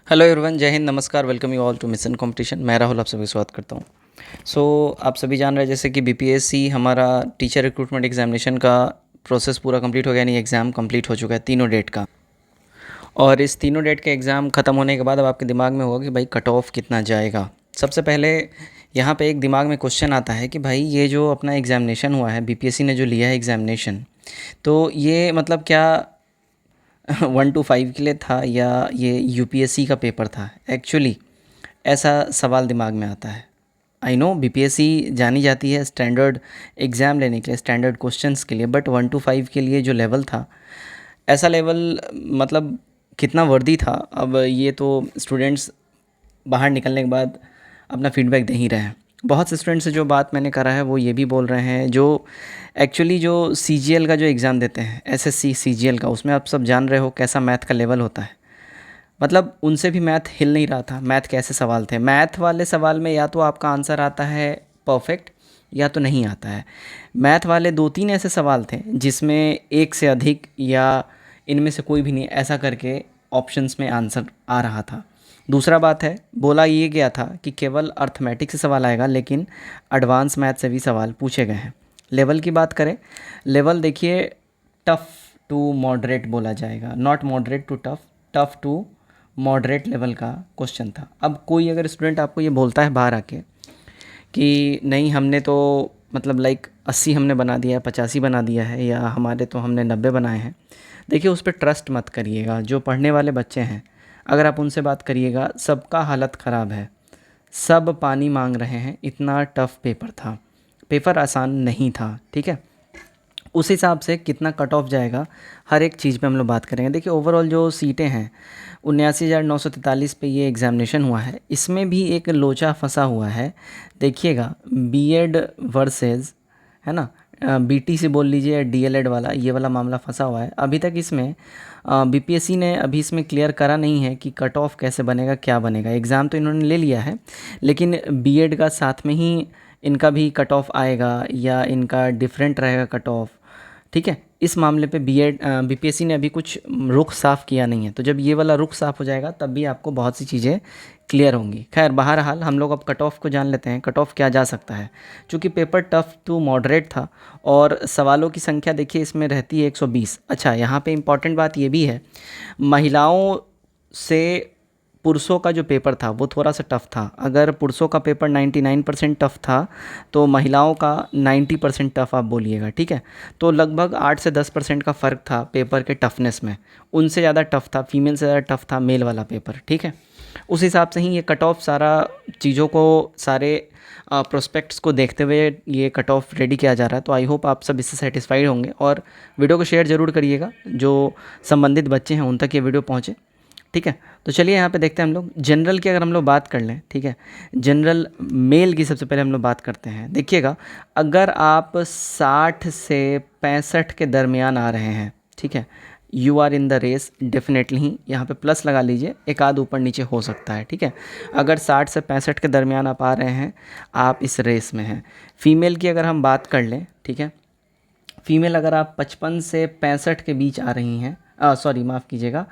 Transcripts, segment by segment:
Hello everyone, Jai Hind, नमस्कार, welcome you all to mission competition. मैं राहुल आप सभी स्वागत करता हूँ। आप सभी जान रहे हैं जैसे कि बीपीएससी हमारा टीचर रिक्रूटमेंट एग्जामिनेशन का प्रोसेस पूरा कंप्लीट हो गया, यानी एग्ज़ाम कंप्लीट हो चुका है तीनों डेट का। और इस तीनों डेट के एग्ज़ाम ख़त्म होने के बाद अब आपके दिमाग में होगा कि भाई कट ऑफ कितना जाएगा। सबसे पहले यहाँ पे एक दिमाग में क्वेश्चन आता है कि भाई ये जो अपना एग्ज़ामिनेशन हुआ है, बीपीएससी ने जो लिया है एग्ज़ामिनेशन, तो ये मतलब क्या 1 to 5 के लिए था या ये यूपीएससी का पेपर था एक्चुअली, ऐसा सवाल दिमाग में आता है। आई नो बीपीएससी जानी जाती है स्टैंडर्ड एग्ज़ाम लेने के लिए, स्टैंडर्ड क्वेश्चंस के लिए, बट 1 to 5 के लिए जो लेवल था, ऐसा लेवल मतलब कितना वर्दी था। अब ये तो स्टूडेंट्स बाहर निकलने के बाद अपना फीडबैक दे ही रहे हैं। बहुत से स्टूडेंट से जो बात मैंने करा है वो ये भी बोल रहे हैं, जो एक्चुअली जो सीजीएल का जो एग्ज़ाम देते हैं, एसएससी सीजीएल का, उसमें आप सब जान रहे हो कैसा मैथ का लेवल होता है। मतलब उनसे भी मैथ हिल नहीं रहा था। मैथ के ऐसे सवाल थे, मैथ वाले सवाल में या तो आपका आंसर आता है परफेक्ट या तो नहीं आता है। मैथ वाले 2-3 ऐसे सवाल थे जिसमें एक से अधिक या इनमें से कोई भी नहीं, ऐसा करके ऑप्शंस में आंसर आ रहा था। दूसरा बात है, बोला ये गया था कि केवल अर्थमेटिक से सवाल आएगा, लेकिन एडवांस मैथ से भी सवाल पूछे गए हैं। लेवल की बात करें, लेवल देखिए टफ़ टू मॉडरेट बोला जाएगा, not moderate to tough, tough to moderate level का क्वेश्चन था। अब कोई अगर स्टूडेंट आपको ये बोलता है बाहर आके कि नहीं हमने तो मतलब लाइक 80 हमने बना दिया है, 85 बना दिया है, या हमारे तो हमने 90 बनाए हैं, देखिए उस पर ट्रस्ट मत करिएगा। जो पढ़ने वाले बच्चे हैं, अगर आप उनसे बात करिएगा, सबका हालत ख़राब है, सब पानी मांग रहे हैं। इतना टफ़ पेपर था, पेपर आसान नहीं था, ठीक है। उस हिसाब से कितना कट ऑफ जाएगा हर एक चीज़ पे हम लोग बात करेंगे। देखिए ओवरऑल जो सीटें हैं 79,943 पे ये एग्ज़ामिनेशन हुआ है। इसमें भी एक लोचा फंसा हुआ है, देखिएगा, बीएड वर्सेस, है ना, बीटी से बोल लीजिए या डीएलएड वाला, ये वाला मामला फंसा हुआ है। अभी तक इसमें बीपीएससी ने अभी इसमें क्लियर करा नहीं है कि कट ऑफ कैसे बनेगा, क्या बनेगा। एग्ज़ाम तो इन्होंने ले लिया है, लेकिन बीएड का साथ में ही इनका भी कट ऑफ आएगा या इनका डिफरेंट रहेगा कट ऑफ, ठीक है। इस मामले पे बीपीएससी ने अभी कुछ रुख साफ़ किया नहीं है, तो जब ये वाला रुख साफ़ हो जाएगा तब भी आपको बहुत सी चीज़ें क्लियर होंगी। खैर बहरहाल हम लोग अब कट ऑफ को जान लेते हैं, कट ऑफ क्या जा सकता है। चूँकि पेपर टफ़ टू मॉडरेट था और सवालों की संख्या देखिए इसमें रहती है 120। अच्छा, यहाँ पे इम्पॉर्टेंट बात ये भी है, महिलाओं से पुरुषों का जो पेपर था वो थोड़ा सा टफ़ था। अगर पुरुषों का पेपर 99% टफ़ था, तो महिलाओं का 90% टफ़ आप बोलिएगा, ठीक है। तो लगभग 8 से 10% का फ़र्क था पेपर के टफनेस में। उनसे ज़्यादा टफ़ था, फीमेल से ज़्यादा टफ़ था मेल वाला पेपर, ठीक है। उस हिसाब से ही ये कट ऑफ सारा चीज़ों को, सारे प्रोस्पेक्ट्स को देखते हुए ये कट ऑफ रेडी किया जा रहा है। तो आई होप आप सब इससे सेटिस्फाइड होंगे और वीडियो को शेयर ज़रूर करिएगा, जो संबंधित बच्चे हैं उन तक ये वीडियो पहुँचे, ठीक है। तो चलिए यहाँ पे देखते हैं हम लोग जनरल की, अगर हम लोग बात कर लें, ठीक है। जनरल मेल की सबसे पहले हम लोग बात करते हैं। देखिएगा, अगर आप 60 से 65 के दरमियान आ रहे हैं, ठीक है, you are in the race definitely. ही यहाँ पे प्लस लगा लीजिए, एक आध ऊपर नीचे हो सकता है, ठीक है। अगर 60 से 65 के दरमियान आप आ रहे हैं, आप इस रेस में हैं। फीमेल की अगर हम बात कर लें, ठीक है, फीमेल अगर आप 55 से 65 के बीच आ रही हैं, सॉरी माफ़ कीजिएगा,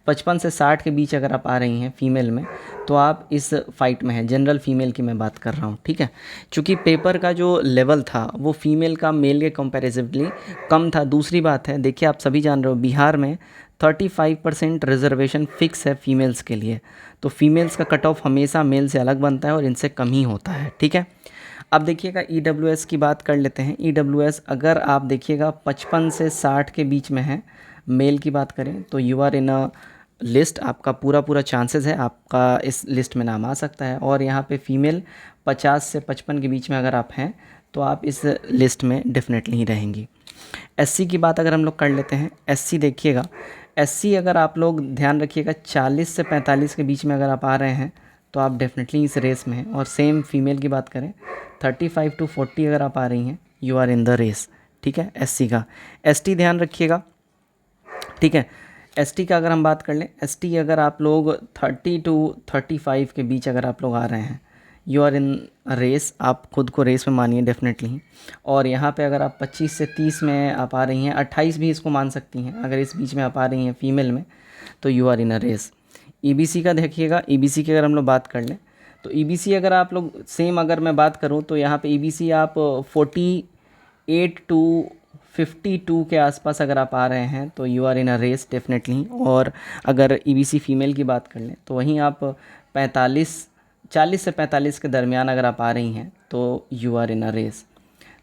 55 से 60 के बीच अगर आप आ रही हैं फीमेल में, तो आप इस फाइट में हैं। जनरल फीमेल की मैं बात कर रहा हूँ, ठीक है। चूँकि पेपर का जो लेवल था वो फीमेल का मेल के कंपैरेटिवली कम था। दूसरी बात है, देखिए आप सभी जान रहे हो बिहार में 35% रिजर्वेशन फिक्स है फीमेल्स के लिए, तो फीमेल्स का कट ऑफ हमेशा मेल से अलग बनता है और इनसे कम ही होता है, ठीक है। अब देखिएगा ईडब्ल्यूएस की बात कर लेते हैं। ईडब्ल्यूएस अगर आप देखिएगा 55 से 60 के बीच में है, मेल की बात करें तो you are in a list, आपका पूरा चांसेस है आपका इस लिस्ट में नाम आ सकता है। और यहाँ पे फीमेल 50 से 55 के बीच में अगर आप हैं तो आप इस लिस्ट में डेफिनेटली ही रहेंगी। एससी की बात अगर हम लोग कर लेते हैं, एससी देखिएगा, एससी अगर आप लोग ध्यान रखिएगा 40 से 45 के बीच में अगर आप आ रहे हैं तो आप डेफिनेटली इस रेस में हैं। और सेम फीमेल की बात करें 35 to 40 अगर आप आ रही हैं, you are in the race, ठीक है, एससी का। एसटी ध्यान रखिएगा, ठीक है। एसटी का अगर हम बात कर लें, एसटी अगर आप लोग 30 to 35 के बीच अगर आप लोग आ रहे हैं, यू आर इन रेस, आप खुद को रेस में मानिए डेफिनेटली। और यहाँ पे अगर आप 25 से 30 में आप आ रही हैं, 28 भी इसको मान सकती हैं, अगर इस बीच में आप आ रही हैं फीमेल में, तो you are in a race. EBC का देखिएगा, ईबीसी की अगर हम लोग बात कर लें तो ईबीसी अगर आप लोग सेम अगर मैं बात करूं तो यहाँ पे ईबीसी आप 48 टू 52 के आसपास अगर आप आ रहे हैं तो you are in a race definitely. और अगर ईबीसी फीमेल की बात कर लें तो वहीं आप 40 से 45 के दरमियान अगर आप आ रही हैं तो you are in a race.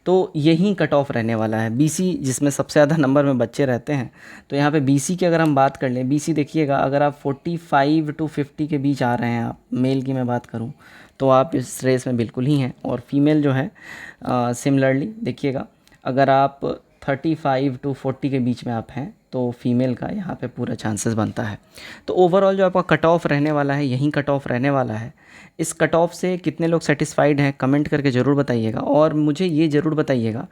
तो यही कट ऑफ रहने वाला है। बीसी जिसमें सबसे ज़्यादा नंबर में बच्चे रहते हैं, तो यहाँ पे बीसी की अगर हम बात कर लें, बीसी देखिएगा अगर आप 45 टू 50 के बीच आ रहे हैं, आप मेल की मैं बात करूँ तो आप इस रेस में बिल्कुल ही हैं। और फीमेल जो है सिमिलरली देखिएगा अगर आप 35 टू 40 के बीच में आप हैं तो फीमेल का यहाँ पे पूरा चांसेस बनता है। तो ओवरऑल जो आपका कट ऑफ रहने वाला है यहीं कट ऑफ रहने वाला है। इस कट ऑफ से कितने लोग सेटिस्फाइड हैं कमेंट करके ज़रूर बताइएगा। और मुझे ये ज़रूर बताइएगा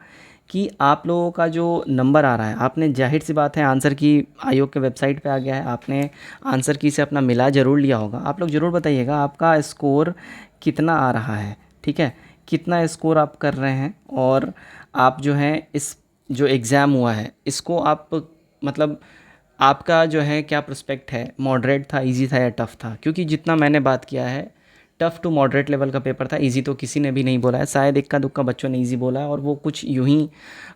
कि आप लोगों का जो नंबर आ रहा है, आपने जाहिर सी बात है आंसर की आयोग के वेबसाइट पे आ गया है, आपने आंसर की से अपना मिला ज़रूर लिया होगा। आप लोग ज़रूर बताइएगा आपका स्कोर कितना आ रहा है, ठीक है, कितना स्कोर आप कर रहे हैं। और आप जो है इस जो एग्ज़ाम हुआ है इसको आप मतलब आपका जो है क्या प्रोस्पेक्ट है, मॉडरेट था, इजी था या टफ़ था? क्योंकि जितना मैंने बात किया है टफ़ टू मॉडरेट लेवल का पेपर था। इजी तो किसी ने भी नहीं बोला है, शायद इक्का दुक्का बच्चों ने इजी बोला है और वो कुछ यूं ही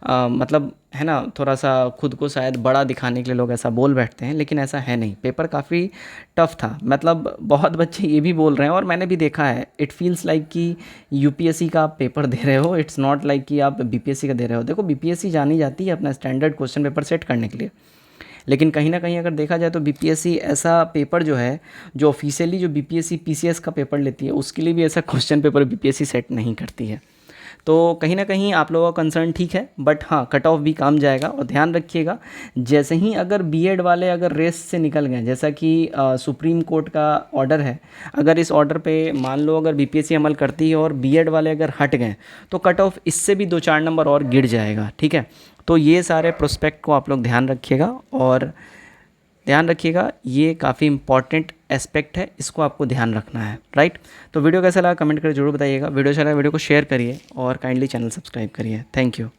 मतलब है ना, थोड़ा सा खुद को शायद बड़ा दिखाने के लिए लोग ऐसा बोल बैठते हैं, लेकिन ऐसा है नहीं। पेपर काफ़ी टफ़ था, मतलब बहुत बच्चे ये भी बोल रहे हैं और मैंने भी देखा है। इट फील्स लाइक कि यूपीएससी का आप पेपर दे रहे हो, इट्स नॉट लाइक कि आप बीपीएससी का दे रहे हो। देखो बीपीएससी जानी जाती है अपना स्टैंडर्ड क्वेश्चन पेपर सेट करने के लिए, लेकिन कहीं ना कहीं अगर देखा जाए तो बीपीएससी ऐसा पेपर जो है, जो ऑफिशियली जो बीपीएससी पीसीएस का पेपर लेती है उसके लिए भी ऐसा क्वेश्चन पेपर बीपीएससी सेट नहीं करती है। तो कहीं ना कहीं आप लोगों का कंसर्न ठीक है, बट हाँ कट ऑफ भी काम जाएगा। और ध्यान रखिएगा जैसे ही अगर बीएड वाले अगर रेस से निकल गए, जैसा कि सुप्रीम कोर्ट का ऑर्डर है, अगर इस ऑर्डर पे मान लो अगर बीपीएससी अमल करती है और बीएड वाले अगर हट गए तो कट ऑफ इससे भी 2-4 नंबर और गिर जाएगा, ठीक है। तो ये सारे प्रोस्पेक्ट को आप लोग ध्यान रखिएगा और ध्यान रखिएगा, ये काफ़ी इंपॉर्टेंट एस्पेक्ट है, इसको आपको ध्यान रखना है, राइट। तो वीडियो कैसा लगा कमेंट करके जरूर बताइएगा। वीडियो अच्छा लगा वीडियो को शेयर करिए और काइंडली चैनल सब्सक्राइब करिए। Thank you.